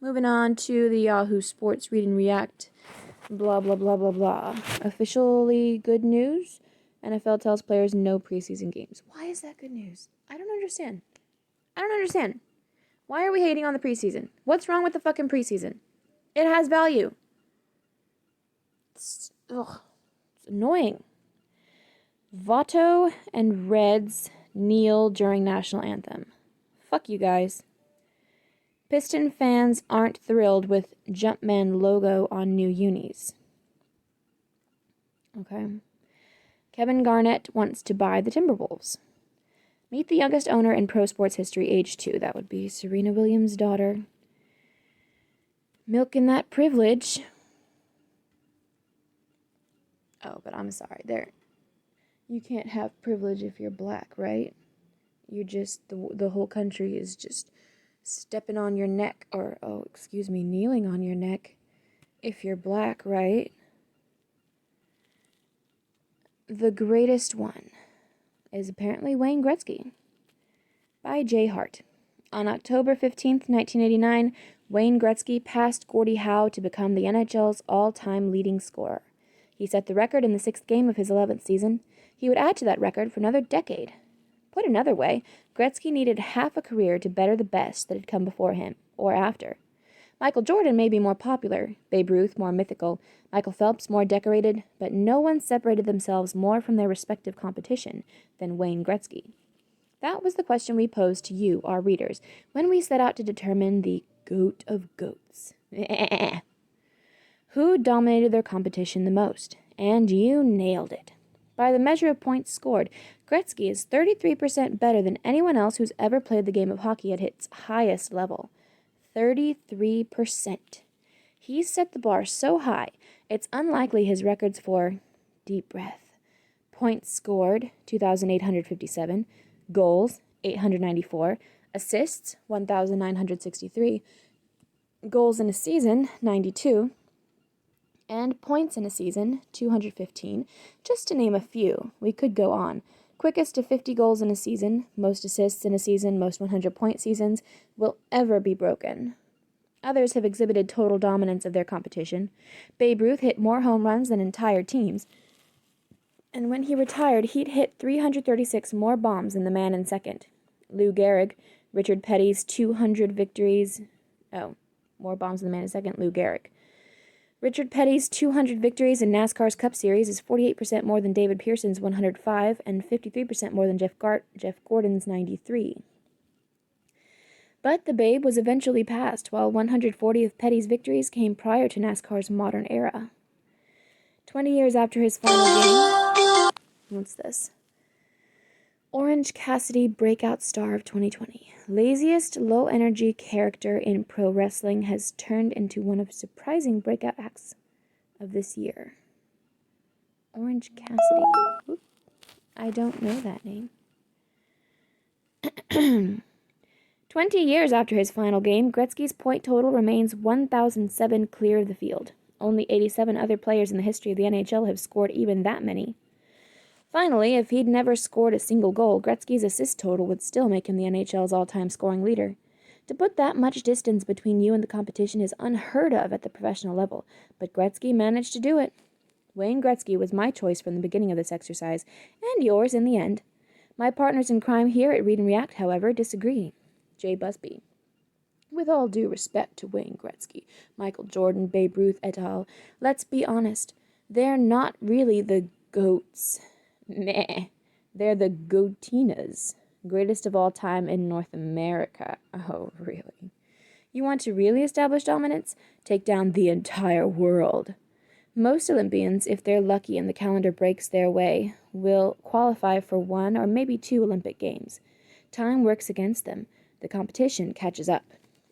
Moving on to the Yahoo Sports Read and React. Blah, blah, blah, blah, blah. Officially good news. NFL tells players no preseason games. Why is that good news? I don't understand. Why are we hating on the preseason? What's wrong with the fucking preseason? It has value. It's annoying. Votto and Reds kneel during national anthem. Fuck you guys. Piston fans aren't thrilled with Jumpman logo on new unis. Okay. Kevin Garnett wants to buy the Timberwolves. Meet the youngest owner in pro sports history, age 2. That would be Serena Williams' daughter. Milking that privilege. Oh, but I'm sorry. You can't have privilege if you're black, right? You just, the whole country is just stepping on your neck, or, kneeling on your neck if you're black, right? The greatest one is apparently Wayne Gretzky, by Jay Hart. On October 15th, 1989, Wayne Gretzky passed Gordie Howe to become the NHL's all-time leading scorer. He set the record in the 6th game of his 11th season. He would add to that record for another decade. Put another way, Gretzky needed half a career to better the best that had come before him, or after. Michael Jordan may be more popular, Babe Ruth more mythical, Michael Phelps more decorated, but no one separated themselves more from their respective competition than Wayne Gretzky. That was the question we posed to you, our readers, when we set out to determine the GOAT of GOATs. Who dominated their competition the most? And you nailed it. By the measure of points scored, Gretzky is 33% better than anyone else who's ever played the game of hockey at its highest level. 33%. He set the bar so high, it's unlikely his records for, deep breath, points scored, 2,857, goals, 894, assists, 1,963, goals in a season, 92, and points in a season, 215, just to name a few. We could go on. Quickest to 50 goals in a season, most assists in a season, most 100-point seasons, will ever be broken. Others have exhibited total dominance of their competition. Babe Ruth hit more home runs than entire teams, and when he retired, he'd hit 336 more bombs than the man in second. Lou Gehrig, Richard Petty's 200 victories... more bombs than the man in second, Lou Gehrig. Richard Petty's 200 victories in NASCAR's Cup Series is 48% more than David Pearson's 105 and 53% more than Jeff Gordon's 93. But the Babe was eventually passed, while 140 of Petty's victories came prior to NASCAR's modern era. 20 years after his final game... What's this? Orange Cassidy, breakout star of 2020. Laziest, low-energy character in pro wrestling has turned into one of surprising breakout acts of this year. Orange Cassidy. Oop. I don't know that name. 20 years after his final game, Gretzky's point total remains 1,007 clear of the field. Only 87 other players in the history of the NHL have scored even that many. Finally, if he'd never scored a single goal, Gretzky's assist total would still make him the NHL's all-time scoring leader. To put that much distance between you and the competition is unheard of at the professional level, but Gretzky managed to do it. Wayne Gretzky was my choice from the beginning of this exercise, and yours in the end. My partners in crime here at Read and React, however, disagree. Jay Busby. With all due respect to Wayne Gretzky, Michael Jordan, Babe Ruth et al., let's be honest, they're not really the GOATs. Meh. They're the Goatinas. Greatest of all time in North America. Oh, really? You want to really establish dominance? Take down the entire world. Most Olympians, if they're lucky and the calendar breaks their way, will qualify for 1 or maybe 2 Olympic Games. Time works against them. The competition catches up.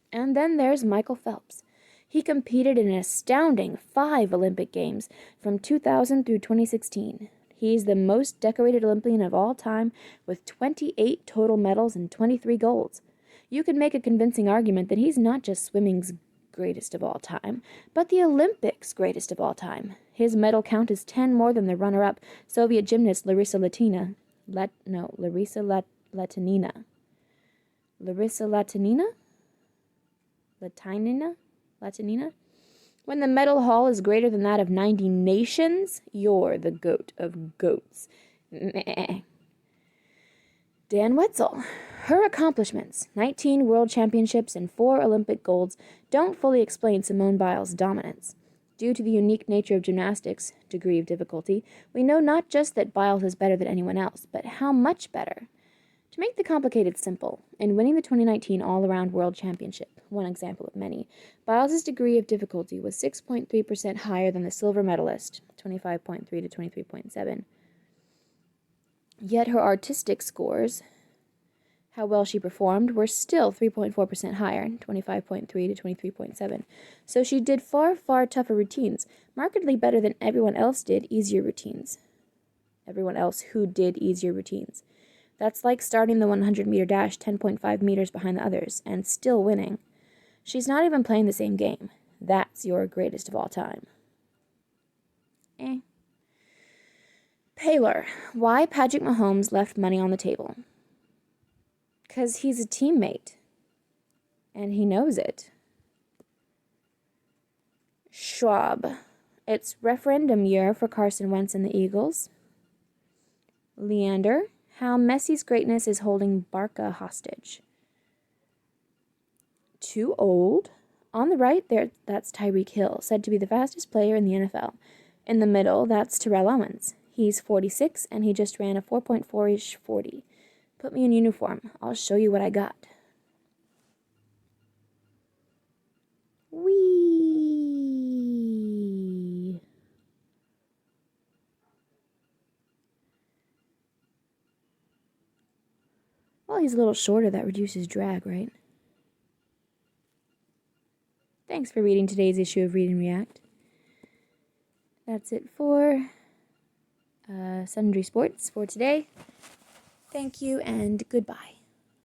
And then there's Michael Phelps. He competed in an astounding 5 Olympic Games from 2000 through 2016. He's the most decorated Olympian of all time, with 28 total medals and 23 golds. You can make a convincing argument that he's not just swimming's greatest of all time, but the Olympics' greatest of all time. His medal count is 10 more than the runner-up, Soviet gymnast Larissa Latynina. Larissa Latynina. Latinina? When the medal haul is greater than that of 90 nations, you're the goat of goats. Meh. Dan Wetzel. Her accomplishments, 19 world championships and 4 Olympic golds, don't fully explain Simone Biles' dominance. Due to the unique nature of gymnastics, degree of difficulty, we know not just that Biles is better than anyone else, but how much better. To make the complicated simple, in winning the 2019 All-Around World Championship, one example of many, Biles' degree of difficulty was 6.3% higher than the silver medalist, 25.3 to 23.7. Yet her artistic scores, how well she performed, were still 3.4% higher, 25.3 to 23.7. So she did far, far tougher routines, markedly better than everyone else did easier routines. Everyone else who did easier routines. That's like starting the 100-meter dash 10.5 meters behind the others, and still winning. She's not even playing the same game. That's your greatest of all time. Paler. Why Patrick Mahomes left money on the table. 'Cause he's a teammate. And he knows it. Schwab. It's referendum year for Carson Wentz and the Eagles. Leander. How Messi's greatness is holding Barca hostage. Too old. On the right, that's Tyreek Hill, said to be the fastest player in the NFL. In the middle, that's Terrell Owens. He's 46, and he just ran a 4.4-ish 40. Put me in uniform. I'll show you what I got. Whee! Well, he's a little shorter. That reduces drag, right? Thanks for reading today's issue of Read and React. That's it for Sundry Sports for today. Thank you and goodbye.